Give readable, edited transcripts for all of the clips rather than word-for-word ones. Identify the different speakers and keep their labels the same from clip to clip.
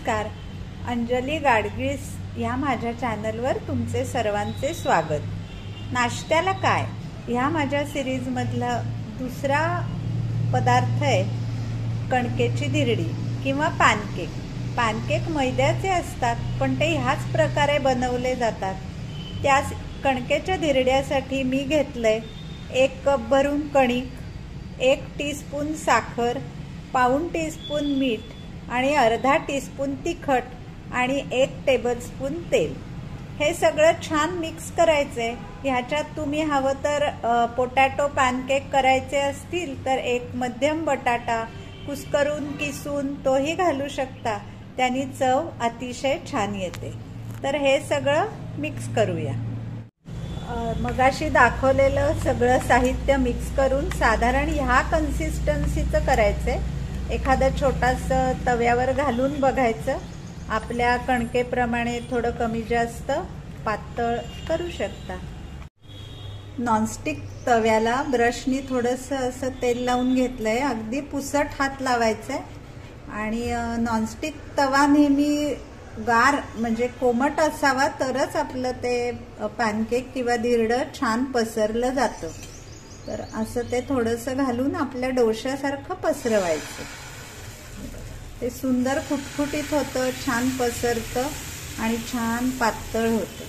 Speaker 1: नमस्कार. अंजली गाडगीस ह्या माझ्या चॅनलवर तुमचे सर्वांचे स्वागत. नाश्त्याला काय ह्या माझ्या सिरीजमधला दुसरा पदार्थ आहे कणकेची धिरडी किंवा पॅनकेक. पॅनकेक मैद्याचे असतात पण ते ह्याच प्रकारे बनवले जातात. त्याच कणकेच्या धिरड्यासाठी मी घेतलंय 1 कप भरून कणिक, 1 टीस्पून साखर, पाऊण टीस्पून मीठ आणि अर्धा टीस्पून तिखट आणि 1 टेबलस्पून तेल. हे सगळं छान मिक्स करायचे. ह्याच्यात तुम्ही हवं तर पोटॅटो पॅनकेक करायचे असतील तर 1 मध्यम बटाटा कुस्करून किसून तोही घालू शकता. त्यानी चव अतिशय छान येते. तर हे सगळं मिक्स करूया. मगाशी दाखवलेलं सगळं साहित्य मिक्स करून साधारण ह्या कन्सिस्टन्सीचं करायचंय. एखादा छोटासा तव्यावर घालून बघायचं. आपल्या कणकेप्रमाणे थोडं कमी जास्त पातळ करू शकता. नॉनस्टिक तव्याला ब्रशनी थोडंसं असं तेल लावून घेतलंय. अगदी पुसट हात लावायचंय आणि नॉनस्टिक तवा नेहमी गार म्हणजे कोमट असावा तरच आपलं ते पॅनकेक किंवा धिरडं छान पसरलं जातं. तर असं ते थोडंसं घालून आपल्या डोश्यासारखं पसरवायचं. ते सुंदर खुटखुटीत होतं, छान पसरतं आणि छान पातळ होतं.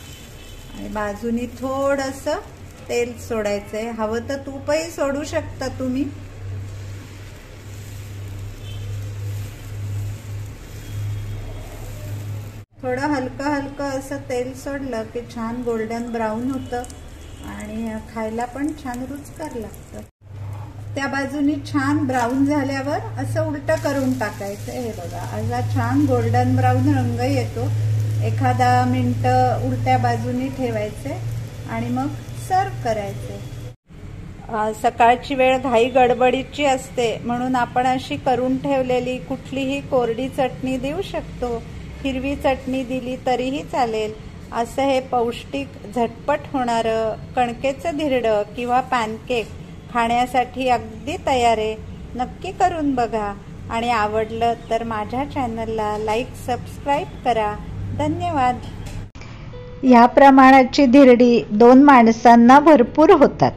Speaker 1: आणि बाजूनी थोडंसं तेल सोडायचंय. हवं तर तूपही सोडू शकता तुम्ही. थोडं हलकं हलकं असं तेल सोडलं की छान गोल्डन ब्राऊन होतं आणि खायला पण छान रुचकर लागतं. त्या बाजूनी छान ब्राऊन झाल्यावर असं उलटं करून टाकायचं. हे बघा असा छान गोल्डन ब्राऊन रंग येतो. एखादा मिनिट उलट्या बाजूनी ठेवायचे आणि मग सर्व करायचे. सकाळची वेळ घाई गडबडीची असते म्हणून आपण अशी करून ठेवलेली कुठलीही कोरडी चटणी देऊ शकतो. हिरवी चटणी दिली तरीही चालेल. असं हे पौष्टिक झटपट होणारं कणकेचं धिरडं किंवा पॅनकेक खाण्यासाठी अगदी तयार आहे. नक्की करून बघा आणि आवडलं तर माझ्या चॅनलला लाईक सबस्क्राईब करा. धन्यवाद. ह्या प्रमाणाची धिरडी 2 माणसांना भरपूर होतात.